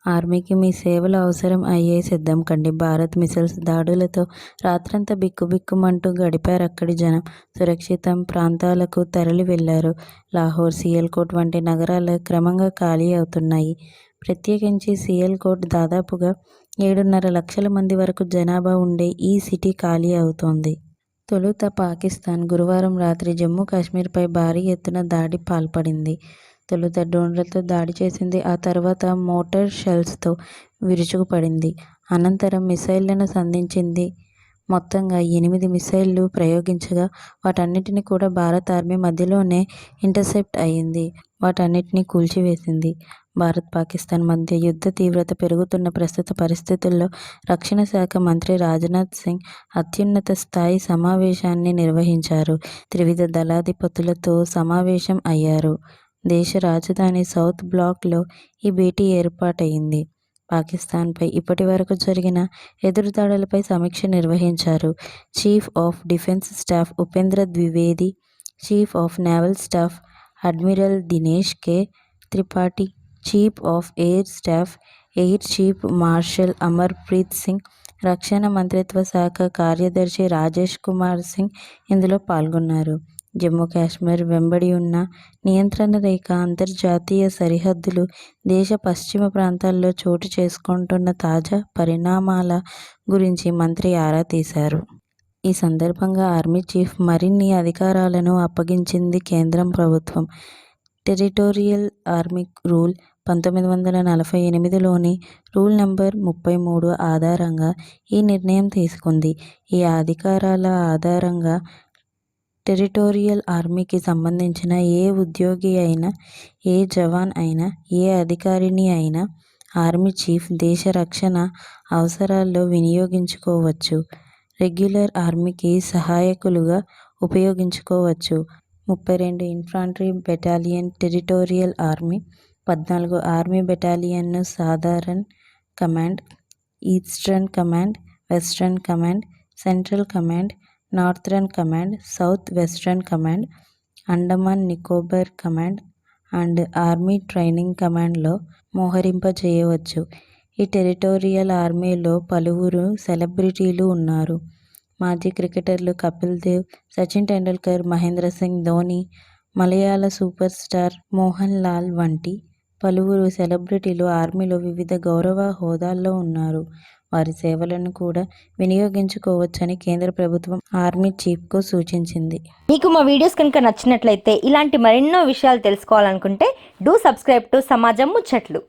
ఆర్మీకి మీ సేవలు అవసరం అయ్యే సిద్ధం కండి. భారత్ మిసైల్స్ దాడులతో రాత్రంతా బిక్కుబిక్కుమంటూ గడిపారక్కడి జనం. సురక్షితం ప్రాంతాలకు తరలి వెళ్లారు. లాహోర్, సియాల్కోట్ వంటి నగరాలు క్రమంగా ఖాళీ అవుతున్నాయి. ప్రత్యేకించి సియాల్కోట్ దాదాపుగా 7.5 లక్షల మంది వరకు జనాభా ఉండే ఈ సిటీ ఖాళీ అవుతోంది. తొలుత పాకిస్తాన్ గురువారం రాత్రి జమ్మూ కాశ్మీర్పై భారీ ఎత్తున దాడి పాల్పడింది. తొలుత డ్రోన్లతో దాడి చేసింది. ఆ తర్వాత మోటార్ షెల్స్తో విరుచుకుపడింది. అనంతరం మిసైళ్లను సంధించింది. మొత్తంగా 8 మిసైళ్లు ప్రయోగించగా వాటన్నిటినీ కూడా భారత ఆర్మీ మధ్యలోనే ఇంటర్సెప్ట్ అయింది. వాటన్నిటినీ కూల్చివేసింది. భారత్, పాకిస్తాన్ మధ్య యుద్ధ తీవ్రత పెరుగుతున్న ప్రస్తుత పరిస్థితుల్లో రక్షణ శాఖ మంత్రి రాజ్నాథ్ సింగ్ అత్యున్నత స్థాయి సమావేశాన్ని నిర్వహించారు. త్రివిధ దళాధిపతులతో సమావేశం అయ్యారు. దేశ రాజధాని సౌత్ బ్లాక్లో ఈ భేటీ ఏర్పాటైంది. పాకిస్తాన్పై ఇప్పటివరకు జరిగిన ఎదురుదాడులపై సమీక్ష నిర్వహించారు. Chief of defence staff Upendra Dwivedi, chief of naval staff admiral Dinesh K. Tripathi, chief of air staff air chief marshal Amar Preet Singh, రక్షణ మంత్రిత్వ శాఖ కార్యదర్శి రాజేష్ కుమార్ సింగ్ ఇందులో పాల్గొన్నారు. జమ్మూ కాశ్మీర్ వెంబడి ఉన్న నియంత్రణ రేఖ, అంతర్జాతీయ సరిహద్దులు, దేశ పశ్చిమ ప్రాంతాల్లో చోటు చేసుకుంటున్న తాజా పరిణామాల గురించి మంత్రి ఆరా తీశారు. ఈ సందర్భంగా ఆర్మీ చీఫ్ మరిన్ని అధికారాలను అప్పగించింది కేంద్రం ప్రభుత్వం. టెరిటోరియల్ ఆర్మీ రూల్ 1948లోని రూల్ నంబర్ 33 ఆధారంగా ఈ నిర్ణయం తీసుకుంది. ఈ అధికారాల ఆధారంగా టెరిటోరియల్ ఆర్మీకి సంబంధించిన ఏ ఉద్యోగి అయినా, ఏ జవాన్ అయినా, ఏ అధికారిని అయినా ఆర్మీ చీఫ్ దేశ రక్షణ అవసరాల్లో వినియోగించుకోవచ్చు. రెగ్యులర్ ఆర్మీకి సహాయకులుగా ఉపయోగించుకోవచ్చు. 32 infantry battalion territorial army, 14 army బెటాలియన్లు southern command, eastern command, western command, central command, northern command, south western command, Andaman Nicobar command and army training కమాండ్లో మోహరింపజేయవచ్చు. ఈ టెరిటోరియల్ ఆర్మీలో పలువురు సెలబ్రిటీలు ఉన్నారు. మాజీ క్రికెటర్లు కపిల్ దేవ్, సచిన్ టెండూల్కర్, మహేంద్ర సింగ్ ధోనీ, మలయాళ సూపర్ స్టార్ మోహన్ లాల్ వంటి పలువురు సెలబ్రిటీలు ఆర్మీలో వివిధ గౌరవ హోదాల్లో ఉన్నారు. వారి సేవలను కూడా వినియోగించుకోవచ్చని కేంద్ర ప్రభుత్వం ఆర్మీ చీఫ్కు సూచించింది. మీకు మా వీడియోస్ కనుక నచ్చినట్లయితే ఇలాంటి మరెన్నో విషయాలు తెలుసుకోవాలనుకుంటే డూ సబ్స్క్రైబ్ టు సమాజం ముచ్చట్లు.